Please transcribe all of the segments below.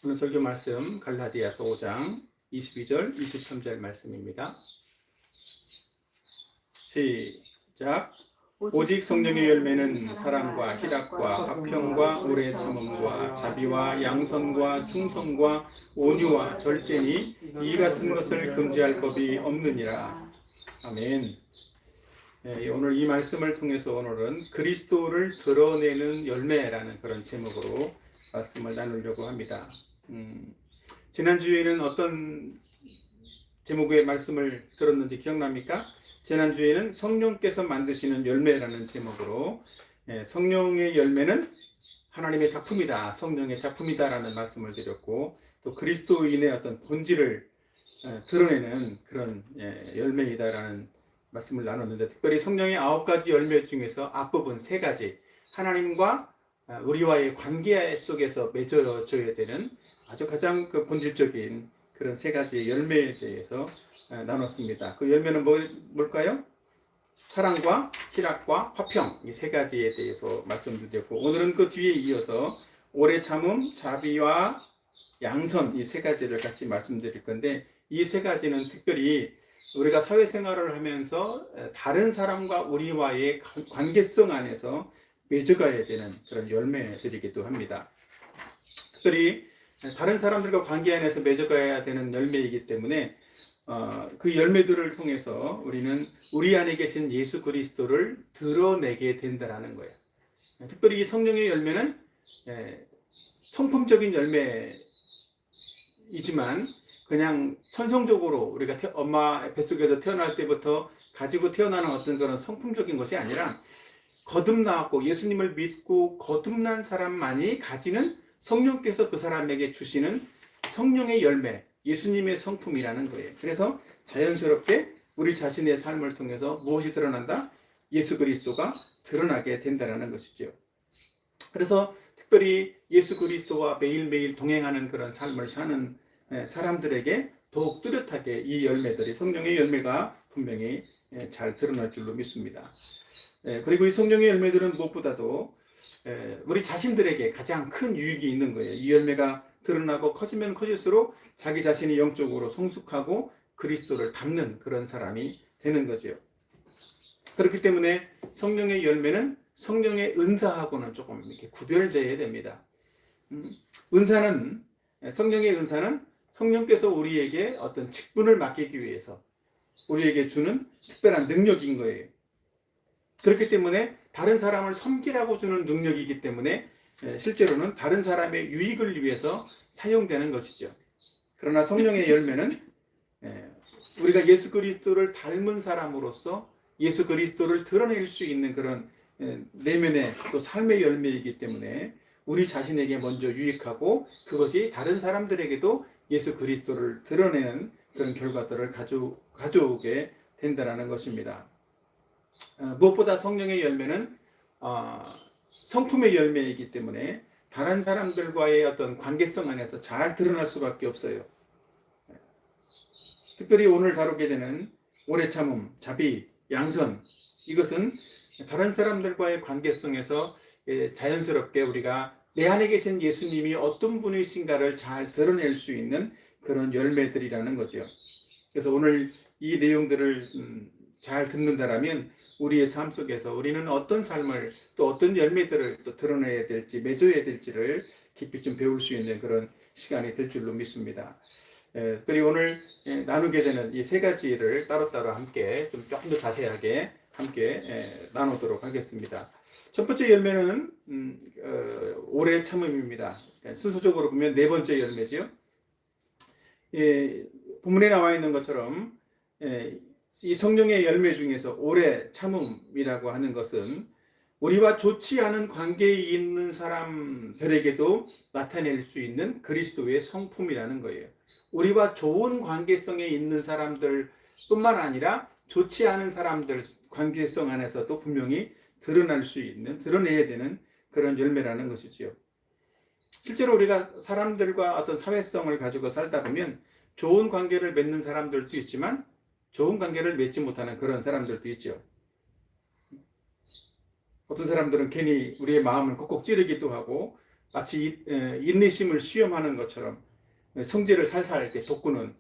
오늘 설교 말씀 갈라디아서 5장 22절 23절 말씀입니다. 시작. 오직 성령의 열매는 사랑과 희락과 화평과 오래 참음과 자비와 양선과 충성과 온유와 절제니 이 같은 것을 금지할 법이 없느니라. 아멘. 네, 오늘 이 말씀을 통해서 오늘은 그리스도를 드러내는 열매라는 그런 제목으로 말씀을 나누려고 합니다. 지난주에는 어떤 제목의 말씀을 들었는지 기억납니까? 지난주에는 성령께서 만드시는 열매라는 제목으로 성령의 열매는 하나님의 작품이다, 성령의 작품이다라는 말씀을 드렸고, 또 그리스도인의 어떤 본질을 드러내는 그런 열매이다라는 말씀을 나눴는데, 특별히 성령의 9가지 열매 중에서 앞부분 3가지, 하나님과 우리와의 관계 속에서 맺어져야 되는 아주 가장 본질적인 그런 3가지 열매에 대해서 나눴습니다. 그 열매는 뭘까요? 사랑과 희락과 화평, 이 3가지에 대해서 말씀드렸고, 오늘은 그 뒤에 이어서 오래 참음, 자비와 양선, 이 3가지를 같이 말씀드릴 건데, 이 3가지는 특별히 우리가 사회생활을 하면서 다른 사람과 우리와의 관계성 안에서 맺어가야 되는 그런 열매들이기도 합니다. 특별히 다른 사람들과 관계 안에서 맺어가야 되는 열매이기 때문에 그 열매들을 통해서 우리는 우리 안에 계신 예수 그리스도를 드러내게 된다는 거예요. 특별히 이 성령의 열매는 성품적인 열매이지만 그냥 천성적으로 우리가 엄마 뱃속에서 태어날 때부터 가지고 태어나는 어떤 그런 성품적인 것이 아니라 거듭나왔고 예수님을 믿고 거듭난 사람만이 가지는 성령께서 그 사람에게 주시는 성령의 열매, 예수님의 성품이라는 거예요. 그래서 자연스럽게 우리 자신의 삶을 통해서 무엇이 드러난다? 예수 그리스도가 드러나게 된다는 것이죠. 그래서 특별히 예수 그리스도와 매일매일 동행하는 그런 삶을 사는 사람들에게 더욱 뚜렷하게 이 열매들이, 성령의 열매가 분명히 잘 드러날 줄로 믿습니다. 그리고 이 성령의 열매들은 무엇보다도 우리 자신들에게 가장 큰 유익이 있는 거예요. 이 열매가 드러나고 커지면 커질수록 자기 자신이 영적으로 성숙하고 그리스도를 닮는 그런 사람이 되는 거죠. 그렇기 때문에 성령의 열매는 성령의 은사하고는 조금 이렇게 구별되어야 됩니다. 성령의 은사는 성령께서 우리에게 어떤 직분을 맡기기 위해서 우리에게 주는 특별한 능력인 거예요. 그렇기 때문에 다른 사람을 섬기라고 주는 능력이기 때문에 실제로는 다른 사람의 유익을 위해서 사용되는 것이죠. 그러나 성령의 열매는 우리가 예수 그리스도를 닮은 사람으로서 예수 그리스도를 드러낼 수 있는 그런 내면의 또 삶의 열매이기 때문에 우리 자신에게 먼저 유익하고 그것이 다른 사람들에게도 예수 그리스도를 드러내는 그런 결과들을 가져오게 된다는 것입니다. 무엇보다 성령의 열매는 성품의 열매이기 때문에 다른 사람들과의 어떤 관계성 안에서 잘 드러날 수밖에 없어요. 특별히 오늘 다루게 되는 오래 참음, 자비, 양선, 이것은 다른 사람들과의 관계성에서 자연스럽게 우리가 내 안에 계신 예수님이 어떤 분이신가를 잘 드러낼 수 있는 그런 열매들이라는 거죠. 그래서 오늘 이 내용들을 잘 듣는다라면 우리의 삶 속에서 우리는 어떤 삶을 또 어떤 열매들을 또 드러내야 될지 맺어야 될지를 깊이 좀 배울 수 있는 그런 시간이 될 줄로 믿습니다. 특별히 오늘 나누게 되는 이 3가지를 따로따로 함께 좀 조금 더 자세하게 함께 나누도록 하겠습니다. 첫 번째 열매는 오래 참음입니다. 순서적으로 보면 4번째 열매죠. 본문에 나와 있는 것처럼 이 성령의 열매 중에서 오래 참음이라고 하는 것은 우리와 좋지 않은 관계에 있는 사람들에게도 나타낼 수 있는 그리스도의 성품이라는 거예요. 우리와 좋은 관계성에 있는 사람들 뿐만 아니라 좋지 않은 사람들 관계성 안에서도 분명히 드러내야 되는 그런 열매라는 것이지요. 실제로 우리가 사람들과 어떤 사회성을 가지고 살다 보면 좋은 관계를 맺는 사람들도 있지만 좋은 관계를 맺지 못하는 그런 사람들도 있죠. 어떤 사람들은 괜히 우리의 마음을 콕콕 찌르기도 하고 마치 인내심을 시험하는 것처럼 성질을 살살 이렇게 돋구는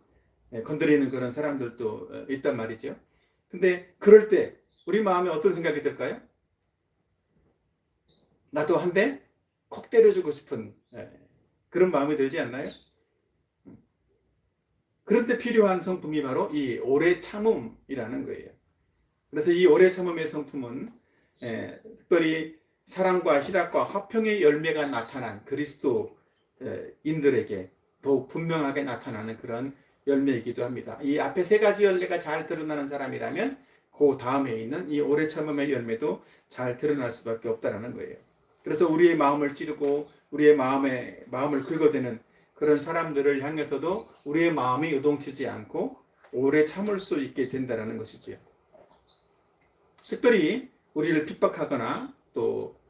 건드리는 그런 사람들도 있단 말이죠. 근데 그럴 때 우리 마음에 어떤 생각이 들까요? 나도 한 대 콕 때려주고 싶은 그런 마음이 들지 않나요? 그런 때 필요한 성품이 바로 이 오래 참음이라는 거예요. 그래서 이 오래 참음의 성품은 특별히 사랑과 희락과 화평의 열매가 나타난 그리스도인들에게 더욱 분명하게 나타나는 그런 열매이기도 합니다. 이 앞에 세 가지 열매가 잘 드러나는 사람이라면 그 다음에 있는 이 오래 참음의 열매도 잘 드러날 수밖에 없다는 거예요. 그래서 우리의 마음을 찌르고 우리의 마음을 긁어대는 그런 사람들을 향해서도 우리의 마음이 요동치지 않고 오래 참을 수 있게 된다는 것이지요. 특별히 우리를 핍박하거나 또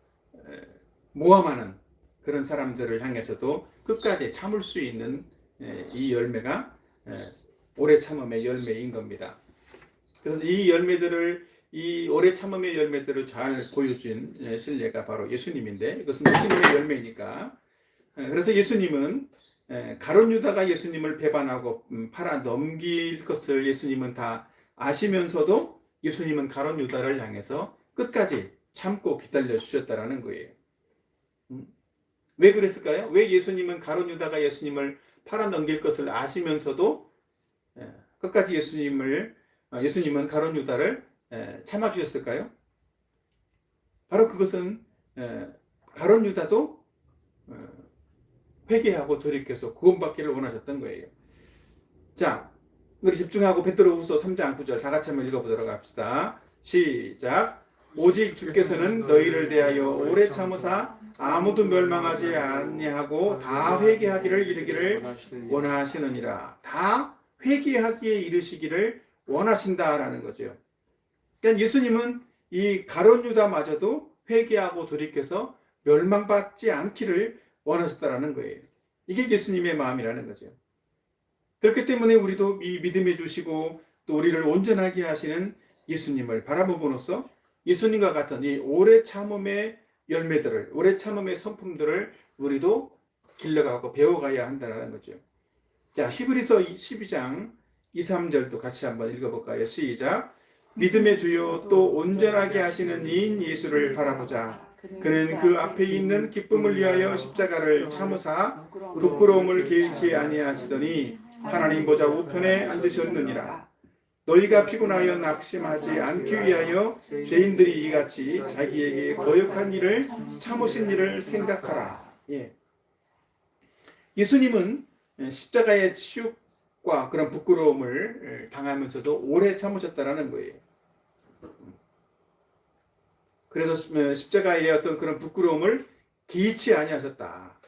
모함하는 그런 사람들을 향해서도 끝까지 참을 수 있는 이 열매가 오래 참음의 열매인 겁니다. 그래서 이 오래 참음의 열매들을 잘 보여준 신뢰가 바로 예수님인데, 이것은 예수님의 열매니까. 그래서 예수님은 가룟 유다가 예수님을 배반하고 팔아 넘길 것을 예수님은 다 아시면서도 예수님은 가룟 유다를 향해서 끝까지 참고 기다려 주셨다라는 거예요. 왜 그랬을까요? 왜 예수님은 가룟 유다가 예수님을 팔아 넘길 것을 아시면서도 끝까지 예수님은 가룟 유다를 참아 주셨을까요? 바로 그것은 가룟 유다도 회개하고 돌이켜서 구원받기를 원하셨던 거예요. 자, 우리 집중하고 베드로후서 3장 9절 다 같이 한번 읽어보도록 합시다. 시작. 오직 주께서는 너희를 대하여 오래 참으사 아무도 멸망하지 아니하고 다 회개하기를 이르기를 원하시느니라. 다 회개하기에 이르시기를 원하신다라는 거죠. 그러니까 예수님은 이 가룟 유다마저도 회개하고 돌이켜서 멸망받지 않기를 원하셨다라는 거예요. 이게 예수님의 마음이라는 거죠. 그렇기 때문에 우리도 이 믿음해 주시고 또 우리를 온전하게 하시는 예수님을 바라봄으로써 예수님과 같은 이 오래 참음의 열매들을, 오래 참음의 성품들을 우리도 길러가고 배워가야 한다는 거죠. 자, 히브리서 12장 2, 3절도 같이 한번 읽어볼까요? 시작. 믿음의 주요 또 온전하게 하시는 이인 예수를 바라보자. 그는 그 앞에 있는 기쁨을 위하여 십자가를 참으사 부끄러움을 개의치 아니하시더니 하나님 보좌 우편에 앉으셨느니라. 너희가 피곤하여 낙심하지 않기 위하여 죄인들이 이같이 자기에게 거역한 일을 참으신 일을 생각하라. 예수님은 십자가의 치욕과 그런 부끄러움을 당하면서도 오래 참으셨다라는 거예요. 그래서 십자가의 어떤 그런 부끄러움을 개의치 아니하셨다.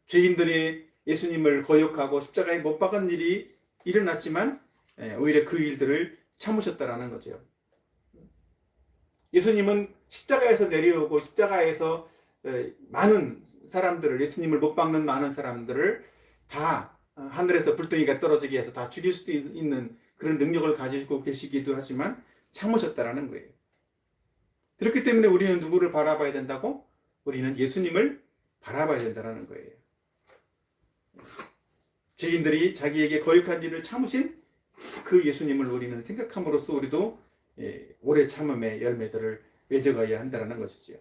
죄인들이 예수님을 거역하고 십자가에 못 박은 일이 일어났지만 오히려 그 일들을 참으셨다라는 거죠. 예수님은 십자가에서 내려오고 십자가에서 많은 사람들을, 예수님을 못 박는 많은 사람들을 다 하늘에서 불덩이가 떨어지게 해서 다 죽일 수도 있는 그런 능력을 가지고 계시기도 하지만 참으셨다라는 거예요. 그렇기 때문에 우리는 누구를 바라봐야 된다고? 우리는 예수님을 바라봐야 된다는 거예요. 죄인들이 자기에게 거역한 일을 참으신 그 예수님을 우리는 생각함으로써 우리도 오래 참음의 열매들을 맺어가야 한다는 것이지요.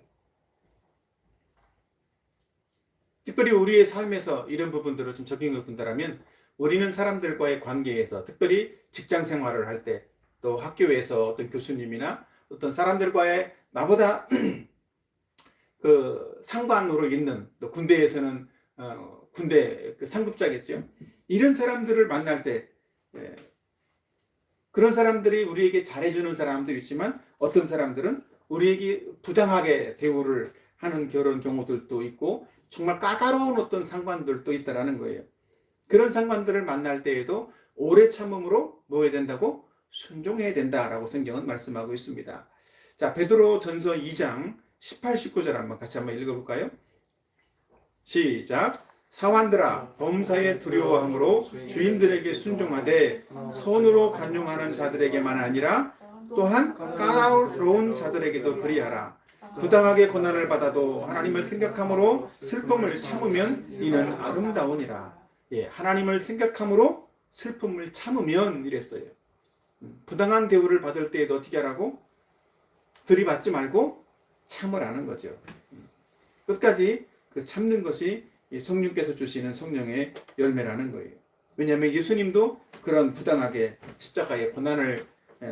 특별히 우리의 삶에서 이런 부분들을 좀 적용해 본다면 우리는 사람들과의 관계에서, 특별히 직장 생활을 할 때, 또 학교에서 어떤 교수님이나 어떤 사람들과의 나보다 그 상관으로 있는, 또 군대에서는 군대 그 상급자겠죠. 이런 사람들을 만날 때 그런 사람들이 우리에게 잘해주는 사람도 있지만 어떤 사람들은 우리에게 부당하게 대우를 하는 그런 경우들도 있고 정말 까다로운 어떤 상관들도 있다라는 거예요. 그런 상관들을 만날 때에도 오래 참음으로 뭐 해야 된다고? 순종해야 된다라고 성경은 말씀하고 있습니다. 자, 베드로 전서 2장 18, 19절 같이 한번 읽어볼까요? 시작. 사환들아, 범사에 두려워함으로 주인들에게 순종하되 선으로 간용하는 자들에게만 아니라 또한 까다로운 자들에게도 그리하라. 부당하게 고난을 받아도 하나님을 생각함으로 슬픔을 참으면 이는 아름다우니라. 예, 하나님을 생각함으로 슬픔을 참으면 이랬어요. 부당한 대우를 받을 때에도 어떻게 하라고? 들이받지 말고 참으라는 거죠. 끝까지 그 참는 것이 성령께서 주시는 성령의 열매라는 거예요. 왜냐하면 예수님도 그런 부당하게 십자가의 고난을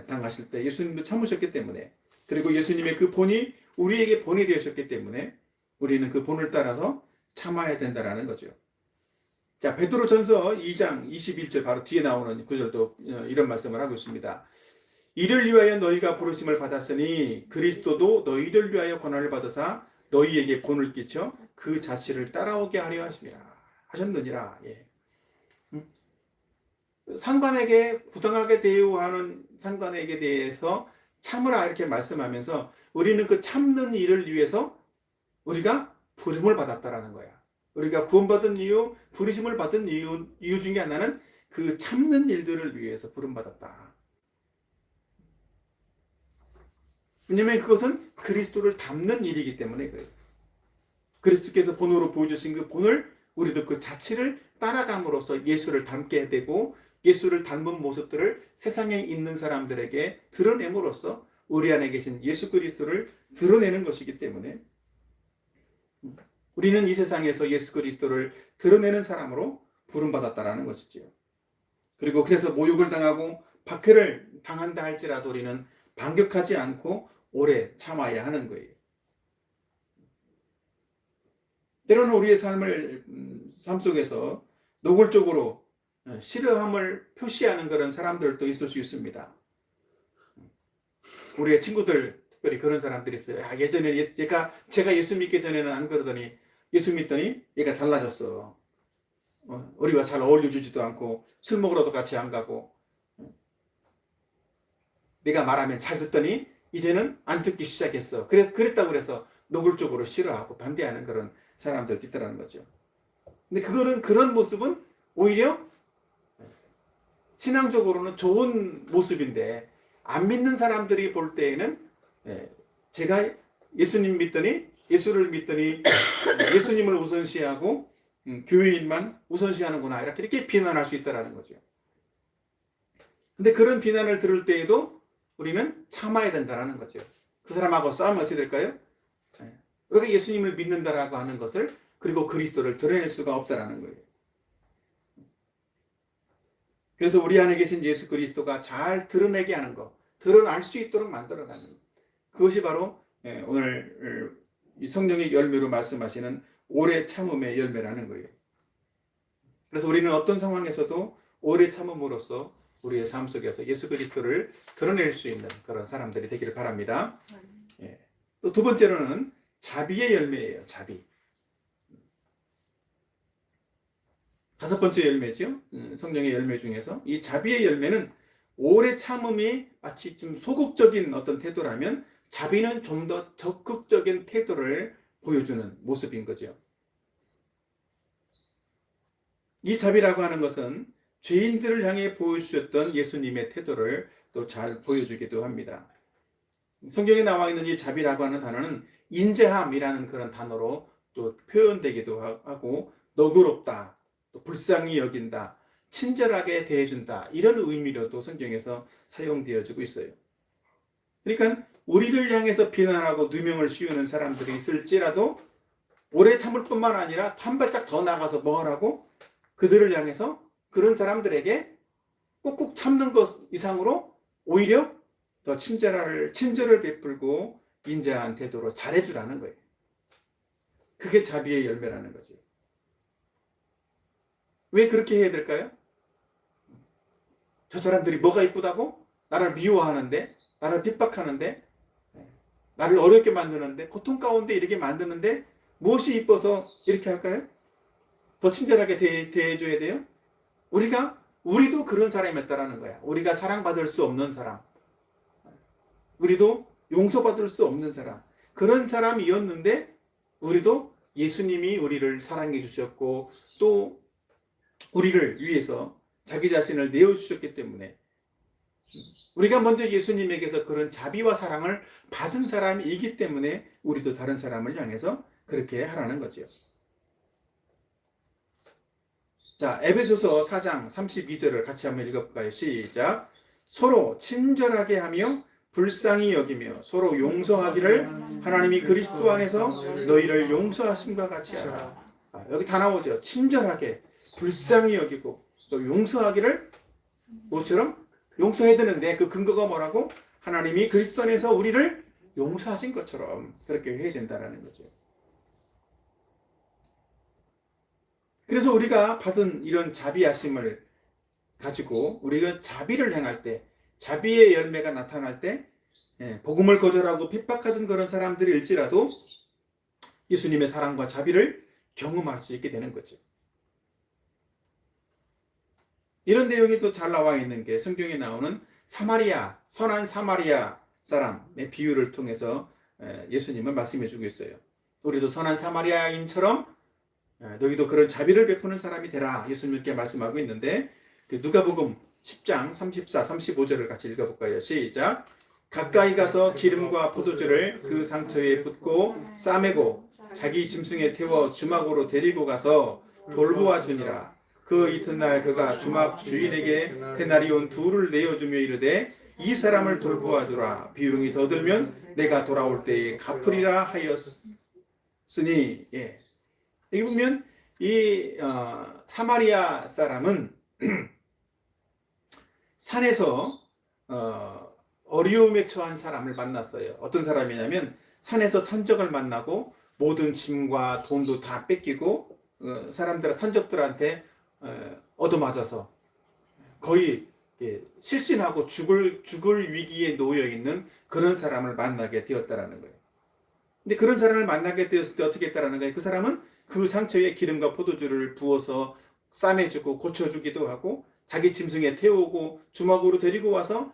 당하실 때 예수님도 참으셨기 때문에, 그리고 예수님의 그 본이 우리에게 본이 되셨기 때문에 우리는 그 본을 따라서 참아야 된다는 거죠. 자, 베드로전서 2장 21절 바로 뒤에 나오는 구절도 이런 말씀을 하고 있습니다. 이를 위하여 너희가 부르심을 받았으니 그리스도도 너희를 위하여 고난을 받으사 너희에게 본을 끼쳐 그 자취를 따라오게 하려 하셨느니라. 예. 상관에게 부당하게 대우하는 상관에게 대해서 참으라 이렇게 말씀하면서 우리는 그 참는 일을 위해서 우리가 부름을 받았다라는 거야. 우리가 구원받은 이유, 부르심을 받은 이유 중에 하나는 그 참는 일들을 위해서 부름받았다. 왜냐하면 그것은 그리스도를 닮는 일이기 때문에 그래요. 그리스도께서 본으로 보여주신 그 본을 우리도 그 자취를 따라감으로써 예수를 닮게 되고 예수를 닮은 모습들을 세상에 있는 사람들에게 드러냄으로써 우리 안에 계신 예수 그리스도를 드러내는 것이기 때문에 우리는 이 세상에서 예수 그리스도를 드러내는 사람으로 부름받았다라는 것이지요. 그리고 그래서 모욕을 당하고 박해를 당한다 할지라도 우리는 반격하지 않고 오래 참아야 하는 거예요. 때로는 우리의 삶 속에서 노골적으로 싫어함을 표시하는 그런 사람들도 있을 수 있습니다. 우리의 친구들 특별히 그런 사람들이 있어요. 예전에 제가 예수 믿기 전에는 안 그러더니 예수 믿더니 얘가 달라졌어. 우리와 잘 어울려주지도 않고 술 먹으러도 같이 안 가고 내가 말하면 잘 듣더니 이제는 안 듣기 시작했어. 그랬다고 그래서 노골적으로 싫어하고 반대하는 그런 사람들도 있다는 거죠. 근데 그런 모습은 오히려 신앙적으로는 좋은 모습인데 안 믿는 사람들이 볼 때에는 제가 예수를 믿더니 예수님을 우선시하고 교회인만 우선시하는구나 이렇게 비난할 수 있다는 거죠. 근데 그런 비난을 들을 때에도 우리는 참아야 된다는 거죠. 그 사람하고 싸우면 어떻게 될까요? 우리가 예수님을 믿는다라고 하는 것을 그리고 그리스도를 드러낼 수가 없다는 거예요. 그래서 우리 안에 계신 예수 그리스도가 잘 드러내게 하는 것, 드러날 수 있도록 만들어가는 것. 그것이 바로 오늘 이 성령의 열매로 말씀하시는 오래 참음의 열매라는 거예요. 그래서 우리는 어떤 상황에서도 오래 참음으로써 우리의 삶 속에서 예수 그리스도를 드러낼 수 있는 그런 사람들이 되기를 바랍니다. 또 두 번째로는 자비의 열매예요. 자비. 다섯 번째 열매죠. 성령의 열매 중에서 이 자비의 열매는 오래 참음이 마치 좀 소극적인 어떤 태도라면 자비는 좀 더 적극적인 태도를 보여주는 모습인 거죠. 이 자비라고 하는 것은 죄인들을 향해 보여주셨던 예수님의 태도를 또 잘 보여주기도 합니다. 성경에 나와 있는 이 자비라고 하는 단어는 인자함이라는 그런 단어로 또 표현되기도 하고 너그럽다, 또 불쌍히 여긴다, 친절하게 대해준다 이런 의미로도 성경에서 사용되어지고 있어요. 그러니까 우리를 향해서 비난하고 누명을 씌우는 사람들이 있을지라도 오래 참을 뿐만 아니라 한 발짝 더 나가서 뭐 하라고? 그들을 향해서 그런 사람들에게 꾹꾹 참는 것 이상으로 오히려 더 친절을 베풀고 인자한 태도로 잘해주라는 거예요. 그게 자비의 열매라는 거죠. 왜 그렇게 해야 될까요? 저 사람들이 뭐가 이쁘다고? 나를 미워하는데, 나를 핍박하는데, 나를 어렵게 만드는데, 고통 가운데 이렇게 만드는데 무엇이 이뻐서 이렇게 할까요? 더 친절하게 대해줘야 돼요? 우리도 그런 사람이었다라는 거야. 우리가 사랑받을 수 없는 사람, 우리도 용서받을 수 없는 사람, 그런 사람이었는데 우리도 예수님이 우리를 사랑해 주셨고 또 우리를 위해서 자기 자신을 내어주셨기 때문에 우리가 먼저 예수님에게서 그런 자비와 사랑을 받은 사람이기 때문에 우리도 다른 사람을 향해서 그렇게 하라는 거죠. 자, 에베소서 4장 32절을 같이 한번 읽어볼까요? 시작. 서로 친절하게 하며 불쌍히 여기며 서로 용서하기를 하나님이 그리스도 안에서 너희를 용서하심과 같이 하라. 여기 다 나오죠. 친절하게, 불쌍히 여기고 또 용서하기를 뭐처럼 용서해야 되는데 그 근거가 뭐라고? 하나님이 그리스도 안에서 우리를 용서하신 것처럼 그렇게 해야 된다는 거죠. 그래서 우리가 받은 이런 자비하심을 가지고 우리가 자비를 행할 때, 자비의 열매가 나타날 때, 복음을 거절하고 핍박하던 그런 사람들일지라도 예수님의 사랑과 자비를 경험할 수 있게 되는 거죠. 이런 내용이 또 잘 나와 있는 게 성경에 나오는 사마리아, 선한 사마리아 사람의 비유를 통해서 예수님은 말씀해 주고 있어요. 우리도 선한 사마리아인처럼 너희도 그런 자비를 베푸는 사람이 되라 예수님께 말씀하고 있는데 누가복음 10장 34, 35절을 같이 읽어볼까요? 시작. 가까이 가서 기름과 포도주를 그 상처에 붓고 싸매고 자기 짐승에 태워 주막으로 데리고 가서 돌보아 주니라. 그 이튿날 그가 주막 주인에게 데나리온 2를 내어주며 이르되 이 사람을 돌보아 두라. 비용이 더 들면 내가 돌아올 때에 갚으리라 하였으니. 예. 여기 보면 이 사마리아 사람은 산에서 어려움에 처한 사람을 만났어요. 어떤 사람이냐면 산에서 산적을 만나고 모든 짐과 돈도 다 뺏기고 산적들한테 얻어맞아서 거의 실신하고 죽을 위기에 놓여 있는 그런 사람을 만나게 되었다라는 거예요. 근데 그런 사람을 만나게 되었을 때 어떻게 했다라는 거예요? 그 사람은 그 상처에 기름과 포도주를 부어서 싸매주고 고쳐주기도 하고 자기 짐승에 태우고 주막으로 데리고 와서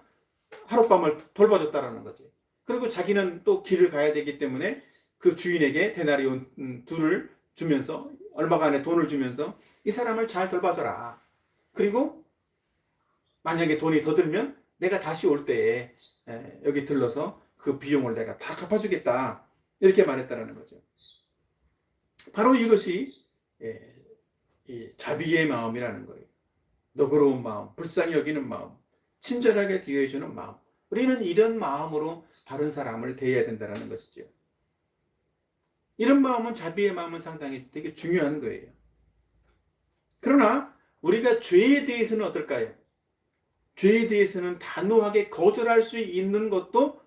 하룻밤을 돌봐줬다라는 거지. 그리고 자기는 또 길을 가야 되기 때문에 그 주인에게 데나리온 2를 주면서 얼마간의 돈을 주면서 이 사람을 잘 돌봐줘라. 그리고 만약에 돈이 더 들면 내가 다시 올 때에 여기 들러서 그 비용을 내가 다 갚아주겠다. 이렇게 말했다라는 거죠. 바로 이것이 이 자비의 마음이라는 거예요. 너그러운 마음, 불쌍히 여기는 마음, 친절하게 대해주는 마음. 우리는 이런 마음으로 다른 사람을 대해야 된다는 것이죠. 이런 마음은 자비의 마음은 상당히 되게 중요한 거예요. 그러나 우리가 죄에 대해서는 어떨까요? 죄에 대해서는 단호하게 거절할 수 있는 것도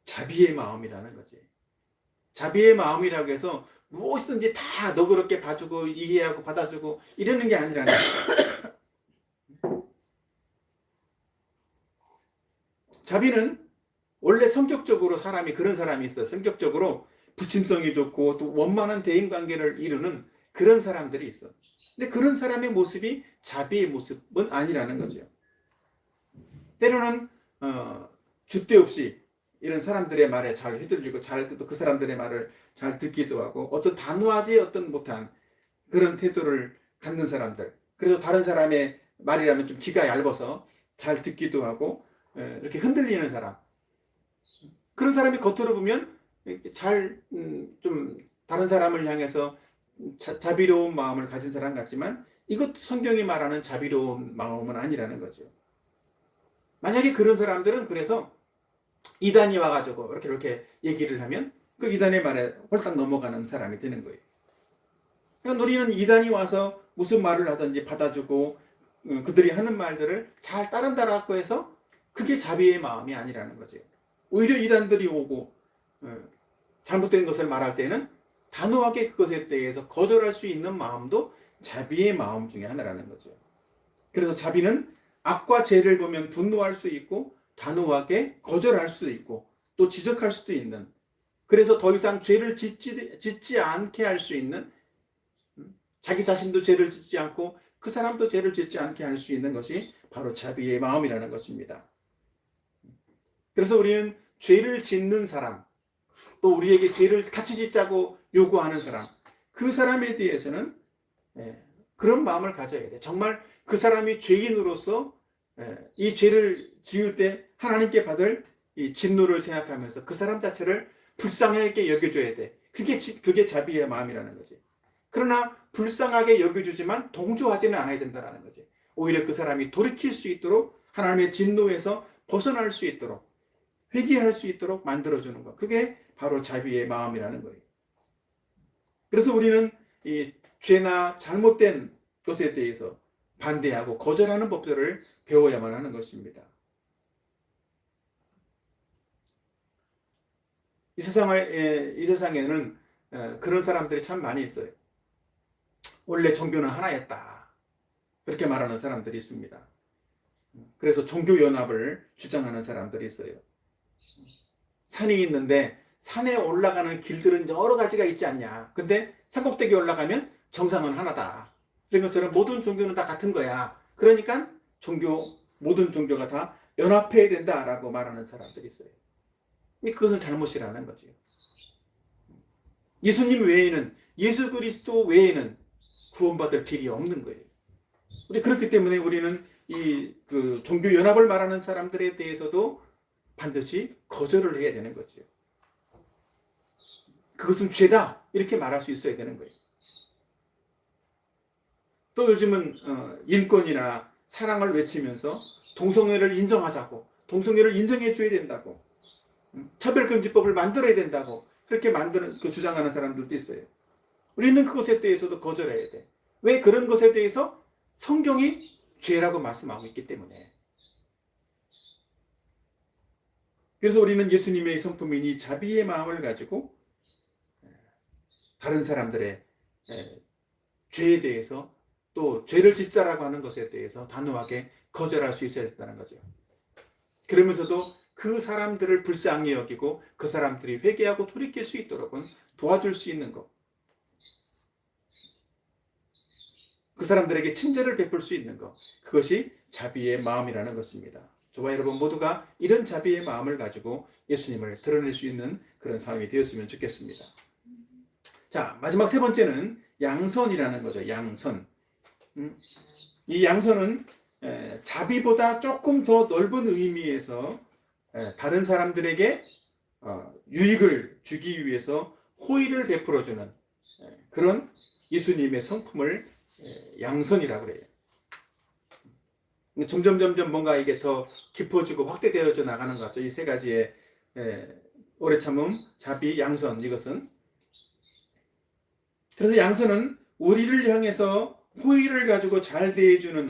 자비의 마음이라는 거지. 자비의 마음이라고 해서 무엇이든지 다 너그럽게 봐주고 이해하고 받아주고 이러는 게 아니라는 거예요. 자비는 원래 성격적으로 사람이 그런 사람이 있어요. 성격적으로 부침성이 좋고 또 원만한 대인관계를 이루는 그런 사람들이 있어. 근데 그런 사람의 모습이 자비의 모습은 아니라는 거죠. 때로는 줏대 없이 이런 사람들의 말에 잘 휘둘리고 또 그 사람들의 말을 잘 듣기도 하고 어떤 단호하지 어떤 못한 그런 태도를 갖는 사람들. 그래서 다른 사람의 말이라면 좀 귀가 얇아서 잘 듣기도 하고 이렇게 흔들리는 사람. 그런 사람이 겉으로 보면 잘 좀 다른 사람을 향해서 자비로운 마음을 가진 사람 같지만 이것도 성경이 말하는 자비로운 마음은 아니라는 거죠. 만약에 그런 사람들은 그래서 이단이 와가지고 이렇게 얘기를 하면 그 이단의 말에 홀딱 넘어가는 사람이 되는 거예요. 그러니까 우리는 이단이 와서 무슨 말을 하든지 받아주고 그들이 하는 말들을 잘 따른다라고 해서 그게 자비의 마음이 아니라는 거죠. 오히려 이단들이 오고 잘못된 것을 말할 때는 단호하게 그것에 대해서 거절할 수 있는 마음도 자비의 마음 중에 하나라는 거죠. 그래서 자비는 악과 죄를 보면 분노할 수 있고 단호하게 거절할 수 있고 또 지적할 수도 있는, 그래서 더 이상 죄를 짓지 않게 할 수 있는, 자기 자신도 죄를 짓지 않고 그 사람도 죄를 짓지 않게 할 수 있는 것이 바로 자비의 마음이라는 것입니다. 그래서 우리는 죄를 짓는 사람, 또 우리에게 죄를 같이 짓자고 요구하는 사람, 그 사람에 대해서는 그런 마음을 가져야 돼. 정말 그 사람이 죄인으로서 이 죄를 지을 때 하나님께 받을 이 진노를 생각하면서 그 사람 자체를 불쌍하게 여겨줘야 돼. 그게 자비의 마음이라는 거지. 그러나 불쌍하게 여겨주지만 동조하지는 않아야 된다는 거지. 오히려 그 사람이 돌이킬 수 있도록 하나님의 진노에서 벗어날 수 있도록 회개할 수 있도록 만들어주는 것. 그게 바로 자비의 마음이라는 거예요. 그래서 우리는 이 죄나 잘못된 것에 대해서 반대하고 거절하는 법들을 배워야만 하는 것입니다. 이 세상에는 그런 사람들이 참 많이 있어요. 원래 종교는 하나였다. 그렇게 말하는 사람들이 있습니다. 그래서 종교연합을 주장하는 사람들이 있어요. 산이 있는데 산에 올라가는 길들은 여러 가지가 있지 않냐. 근데 산꼭대기에 올라가면 정상은 하나다. 그런 것처럼 모든 종교는 다 같은 거야. 그러니까 모든 종교가 다 연합해야 된다라고 말하는 사람들이 있어요. 그것은 잘못이라는 거죠. 예수님 외에는, 예수 그리스도 외에는 구원받을 길이 없는 거예요. 그렇기 때문에 우리는 그 종교 연합을 말하는 사람들에 대해서도 반드시 거절을 해야 되는 거죠. 그것은 죄다 이렇게 말할 수 있어야 되는 거예요. 또 요즘은 인권이나 사랑을 외치면서 동성애를 인정하자고, 동성애를 인정해 줘야 된다고, 차별금지법을 만들어야 된다고 그렇게 주장하는 사람들도 있어요. 우리는 그것에 대해서도 거절해야 돼. 왜? 그런 것에 대해서 성경이 죄라고 말씀하고 있기 때문에. 그래서 우리는 예수님의 성품인 이 자비의 마음을 가지고 다른 사람들의 죄에 대해서 또 죄를 짓자라고 하는 것에 대해서 단호하게 거절할 수 있어야 된다는 거죠. 그러면서도 그 사람들을 불쌍히 여기고 그 사람들이 회개하고 돌이킬 수 있도록은 도와줄 수 있는 것. 그 사람들에게 친절을 베풀 수 있는 것. 그것이 자비의 마음이라는 것입니다. 저와 여러분 모두가 이런 자비의 마음을 가지고 예수님을 드러낼 수 있는 그런 삶이 되었으면 좋겠습니다. 자, 마지막 세 번째는 양선이라는 거죠. 양선. 이 양선은 자비보다 조금 더 넓은 의미에서 다른 사람들에게 유익을 주기 위해서 호의를 베풀어주는 그런 예수님의 성품을 양선이라고 그래요. 점점 뭔가 이게 더 깊어지고 확대되어져 나가는 것 같죠. 이 세 가지의 오래 참음, 자비, 양선, 이것은. 그래서 양선은 우리를 향해서 호의를 가지고 잘 대해주는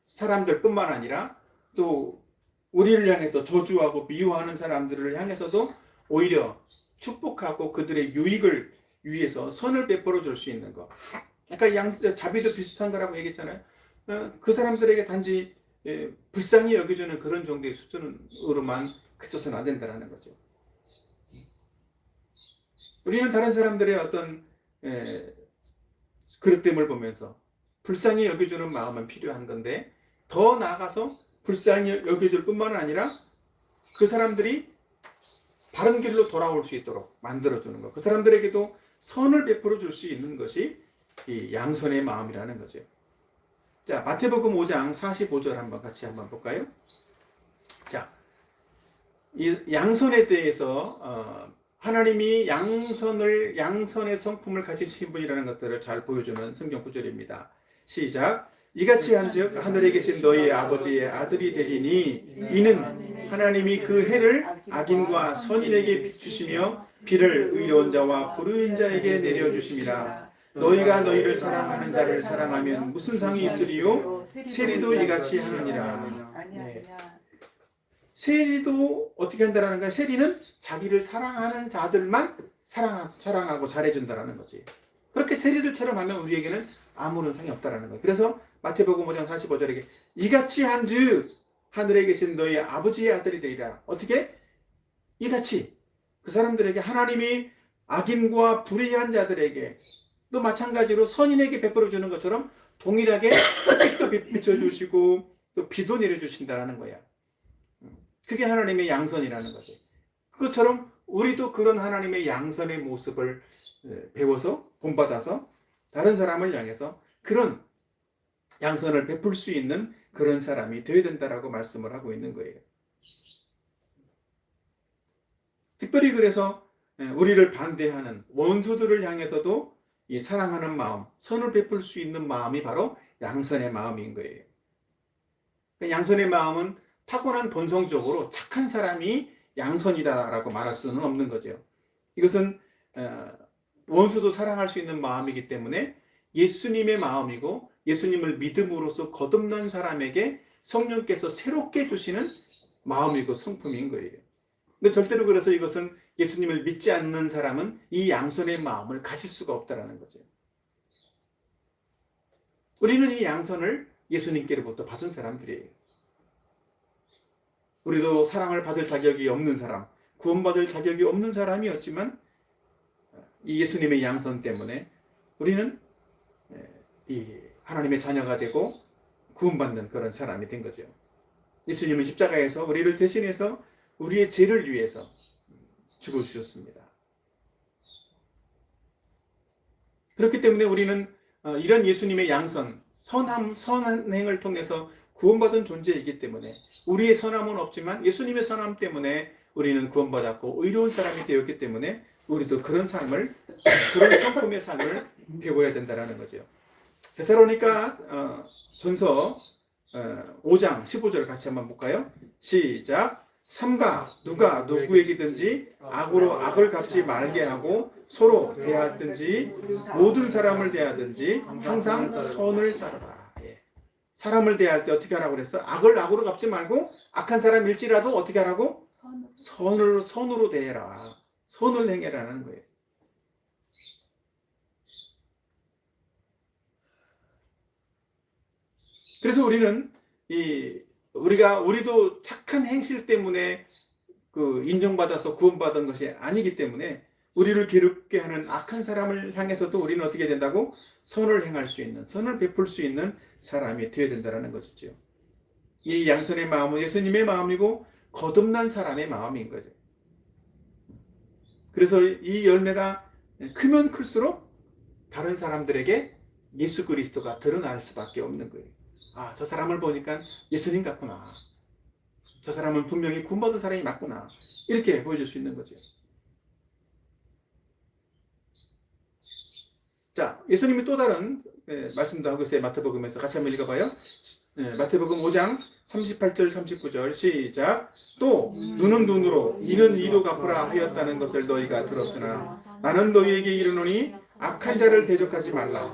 사람들뿐만 아니라 또 우리를 향해서 저주하고 미워하는 사람들을 향해서도 오히려 축복하고 그들의 유익을 위해서 선을 베풀어 줄 수 있는 것. 그러니까 자비도 비슷한 거라고 얘기했잖아요. 그 사람들에게 단지 불쌍히 여겨주는 그런 정도의 수준으로만 그쳐서는 안 된다는 거죠. 우리는 다른 사람들의 어떤 그릇됨을 보면서 불쌍히 여겨주는 마음은 필요한 건데 더 나아가서 불쌍히 여겨줄 뿐만 아니라 그 사람들이 바른 길로 돌아올 수 있도록 만들어주는 것. 그 사람들에게도 선을 베풀어 줄 수 있는 것이 이 양선의 마음이라는 거죠. 자, 마태복음 5장 45절 같이 한번 볼까요? 자, 이 양선에 대해서 하나님이 양선의 성품을 가지신 분이라는 것들을 잘 보여주는 성경 구절입니다. 시작. 이같이 한즉 하늘에 계신 너희 아버지의 아들이 되리니 이는 하나님이 그 해를 악인과 선인에게 비추시며 비를 의로운 자와 불의인 자에게 내려주심이라. 너희가 너희를 사랑하는 자를 사랑하면 무슨 상이 있으리요? 세리도 이같이 하느니라. 네. 세리도 어떻게 한다는 거야? 세리는 자기를 사랑하는 자들만 사랑하고 잘해준다는 거지. 그렇게 세리들처럼 하면 우리에게는 아무런 상이 없다는 거예요. 그래서 마태복음 5장 45절에 이같이 한즉 하늘에 계신 너희 아버지의 아들이 되리라. 어떻게? 이같이 그 사람들에게 하나님이 악인과 불의한 자들에게 또 마찬가지로 선인에게 베풀어 주는 것처럼 동일하게 햇빛도 비춰주시고 또 비도 내려주신다는 거야. 그게 하나님의 양선이라는 거지. 그것처럼 우리도 그런 하나님의 양선의 모습을 배워서 본받아서 다른 사람을 향해서 그런 양선을 베풀 수 있는 그런 사람이 되어야 된다라고 말씀을 하고 있는 거예요. 특별히 그래서 우리를 반대하는 원수들을 향해서도 이 사랑하는 마음, 선을 베풀 수 있는 마음이 바로 양선의 마음인 거예요. 양선의 마음은 타고난 본성적으로 착한 사람이 양선이다라고 말할 수는 없는 거죠. 이것은 원수도 사랑할 수 있는 마음이기 때문에 예수님의 마음이고 예수님을 믿음으로써 거듭난 사람에게 성령께서 새롭게 주시는 마음이고 성품인 거예요. 근데 절대로 그래서 이것은 예수님을 믿지 않는 사람은 이 양선의 마음을 가질 수가 없다라는 거죠. 우리는 이 양선을 예수님께로부터 받은 사람들이에요. 우리도 사랑을 받을 자격이 없는 사람, 구원받을 자격이 없는 사람이었지만 이 예수님의 양선 때문에 우리는 이 하나님의 자녀가 되고 구원받는 그런 사람이 된 거죠. 예수님은 십자가에서 우리를 대신해서 우리의 죄를 위해서 죽어주셨습니다. 그렇기 때문에 우리는 이런 예수님의 양선, 선행을 통해서 구원받은 존재이기 때문에 우리의 선함은 없지만 예수님의 선함 때문에 우리는 구원받았고 의로운 사람이 되었기 때문에 우리도 그런 삶을, 그런 성품의 삶을 배워야 된다는 거죠. 데살로니가 전서 5장 15절 같이 한번 볼까요? 시작. 삼가 누가 누구에게든지 악으로 악을 갚지 말게 하고 서로 대하든지 모든 사람을 대하든지 항상 선을 따르라. 사람을 대할 때 어떻게 하라고 그랬어? 악을 악으로 갚지 말고 악한 사람일지라도 어떻게 하라고? 선으로 대해라. 선을 행해라는 거예요. 그래서 우리는 우리도 착한 행실 때문에 인정받아서 구원받은 것이 아니기 때문에 우리를 괴롭게 하는 악한 사람을 향해서도 우리는 어떻게 된다고? 선을 행할 수 있는, 선을 베풀 수 있는 사람이 되어야 된다는 것이죠. 이 양선의 마음은 예수님의 마음이고 거듭난 사람의 마음인 거죠. 그래서 이 열매가 크면 클수록 다른 사람들에게 예수 그리스도가 드러날 수밖에 없는 거예요. 아, 저 사람을 보니까 예수님 같구나. 저 사람은 분명히 구원받은 사람이 맞구나. 이렇게 보여줄 수 있는 거죠. 자, 예수님이 또 다른 말씀도 하고 있어요. 마태복음에서 같이 한번 읽어봐요. 마태복음 5장 38절 39절 시작. 또 눈은 눈으로 이는 이로 갚으라 하였다는 것을 너희가 들었으나 나는 너희에게 이르노니 악한 자를 대적하지 말라.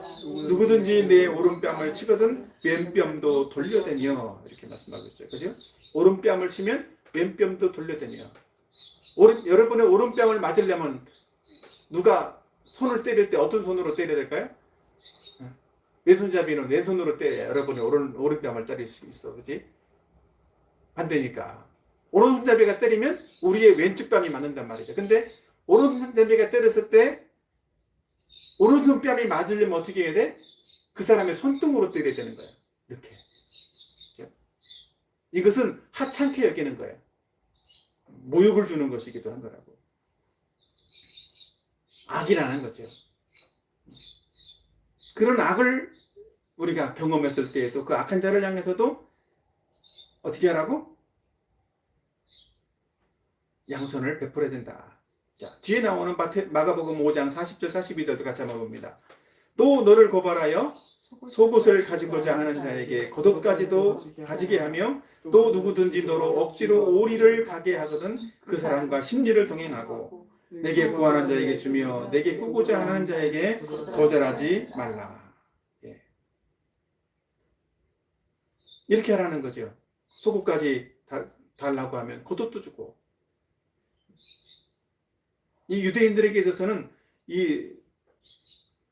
누구든지 내 오른뺨을 치거든 왼뺨도 돌려대며. 이렇게 말씀하고 있죠. 그죠? 오른뺨을 치면 왼뺨도 돌려대며. 여러분의 오른뺨을 맞으려면 누가 손을 때릴 때 어떤 손으로 때려야 될까요? 왼손잡이는 왼손으로 때려야 여러분의 오른뺨을 때릴 수 있어. 그지? 안 되니까. 오른손잡이가 때리면 우리의 왼쪽 뺨이 맞는단 말이죠. 근데 오른손잡이가 때렸을 때 오른손 뺨이 맞으려면 어떻게 해야 돼? 그 사람의 손등으로 때려야 되는 거예요. 이렇게. 이것은 하찮게 여기는 거예요. 모욕을 주는 것이기도 한 거라고. 악이라는 거죠. 그런 악을 우리가 경험했을 때에도 그 악한 자를 향해서도 어떻게 하라고? 양선을 베풀어야 된다. 자, 뒤에 나오는 마가복음 5장 40절 42절도 같이 한번 봅니다. 또 너를 고발하여 속옷을 가지고자 하는 자에게 겉옷까지도 가지게 하며 또 누구든지 너로 억지로 오리를 가게 하거든 그 사람과 심리를 동행하고 내게 구하는 자에게 주며 내게 꾸고자 하는 자에게 거절하지 말라. 예. 이렇게 하라는 거죠. 속옷까지 달라고 하면 겉옷도 주고. 이 유대인들에게 있어서는 이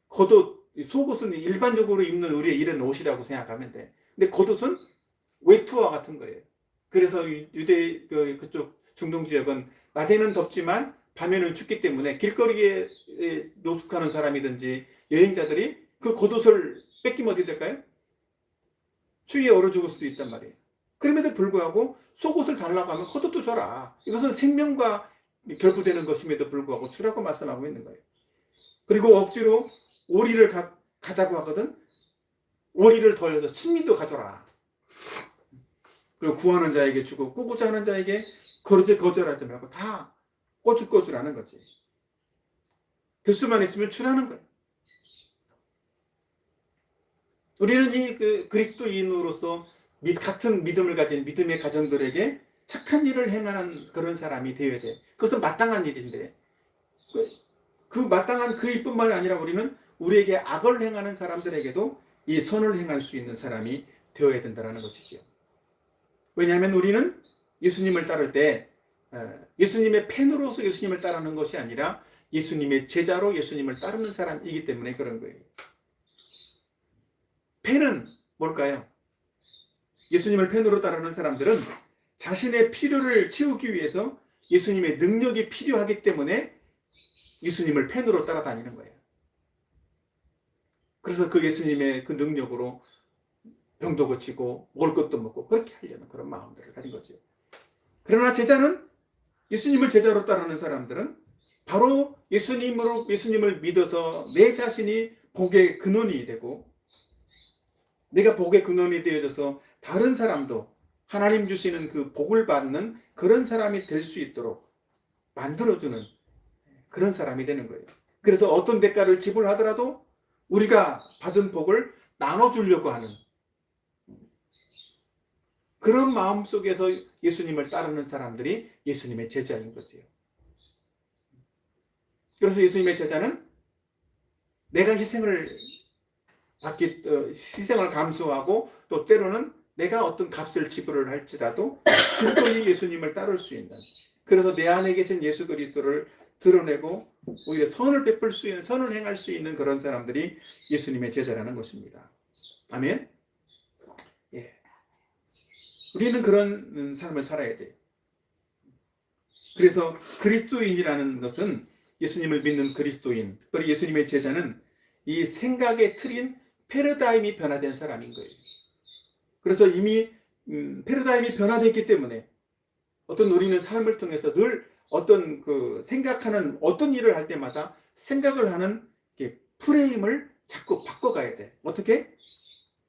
겉옷, 속옷은 일반적으로 입는 우리의 이런 옷이라고 생각하면 돼. 근데 겉옷은 외투와 같은 거예요. 그래서 유대 그쪽 중동 지역은 낮에는 덥지만 밤에는 춥기 때문에 길거리에 노숙하는 사람이든지 여행자들이 그 겉옷을 뺏기면 어떻게 될까요? 추위에 얼어 죽을 수도 있단 말이에요. 그럼에도 불구하고 속옷을 달라고 하면 겉옷도 줘라. 이것은 생명과 결부되는 것임에도 불구하고 주라고 말씀하고 있는 거예요. 그리고 억지로 오리를 가자고 하거든. 오리를 덜려서 신미도 가져라. 그리고 구하는 자에게 주고 꾸고자 하는 자에게 거절하지 말고 다 꼬줄꼬줄하는 거지. 될 수만 있으면 주라는 거예요. 우리는 이 그리스도인으로서 같은 믿음을 가진 믿음의 가정들에게 착한 일을 행하는 그런 사람이 되어야 돼. 그것은 마땅한 일인데 그 마땅한 그 일뿐만이 아니라 우리는 우리에게 악을 행하는 사람들에게도 이 선을 행할 수 있는 사람이 되어야 된다는 것이지요. 왜냐하면 우리는 예수님을 따를 때 예수님의 팬으로서 예수님을 따르는 것이 아니라 예수님의 제자로 예수님을 따르는 사람이기 때문에 그런 거예요. 팬은 뭘까요? 예수님을 팬으로 따르는 사람들은 자신의 필요를 채우기 위해서 예수님의 능력이 필요하기 때문에 예수님을 팬으로 따라다니는 거예요. 그래서 그 예수님의 그 능력으로 병도 고치고 먹을 것도 먹고 그렇게 하려는 그런 마음들을 가진 거죠. 그러나 제자는 예수님을 제자로 따르는 사람들은 바로 예수님을 믿어서 내 자신이 복의 근원이 되고 내가 복의 근원이 되어져서 다른 사람도 하나님 주시는 그 복을 받는 그런 사람이 될 수 있도록 만들어주는 그런 사람이 되는 거예요. 그래서 어떤 대가를 지불하더라도 우리가 받은 복을 나눠주려고 하는 그런 마음 속에서 예수님을 따르는 사람들이 예수님의 제자인 거지요. 그래서 예수님의 제자는 내가 희생을 감수하고 또 때로는 내가 어떤 값을 지불을 할지라도 기꺼이 예수님을 따를 수 있는, 그래서 내 안에 계신 예수 그리스도를 드러내고 오히려 선을 베풀 수 있는, 선을 행할 수 있는 그런 사람들이 예수님의 제자라는 것입니다. 아멘. 예. 우리는 그런 삶을 살아야 돼요. 그래서 그리스도인이라는 것은 예수님을 믿는 그리스도인, 특별히 예수님의 제자는 이 생각의 틀인 패러다임이 변화된 사람인 거예요. 그래서 이미 패러다임이 변화됐기 때문에 우리는 삶을 통해서 늘 어떤 생각하는 어떤 일을 할 때마다 생각을 하는 프레임을 자꾸 바꿔가야 돼. 어떻게?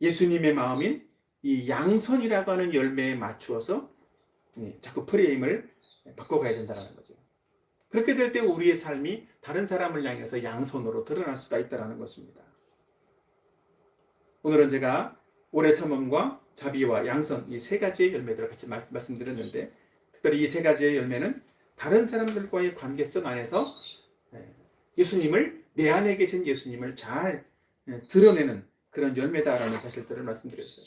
예수님의 마음인 이 양선이라고 하는 열매에 맞추어서 자꾸 프레임을 바꿔가야 된다는 거죠. 그렇게 될 때 우리의 삶이 다른 사람을 향해서 양선으로 드러날 수가 있다는 것입니다. 오늘은 제가 오래 참음과 자비와 양선, 이 세 가지의 열매들을 같이 말씀드렸는데, 특별히 이 세 가지의 열매는 다른 사람들과의 관계성 안에서 예수님을, 내 안에 계신 예수님을 잘 드러내는 그런 열매다라는 사실들을 말씀드렸어요.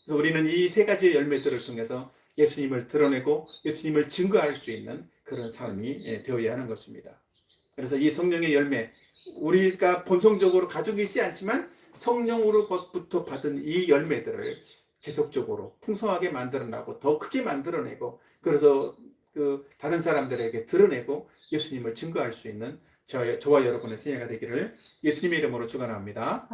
그래서 우리는 이 세 가지의 열매들을 통해서 예수님을 드러내고 예수님을 증거할 수 있는 그런 삶이 되어야 하는 것입니다. 그래서 이 성령의 열매, 우리가 본성적으로 가지고 있지 않지만 성령으로부터 받은 이 열매들을 계속적으로 풍성하게 만들어내고 더 크게 만들어내고, 그래서 다른 사람들에게 드러내고 예수님을 증거할 수 있는 저와 여러분의 생애가 되기를 예수님의 이름으로 축원합니다.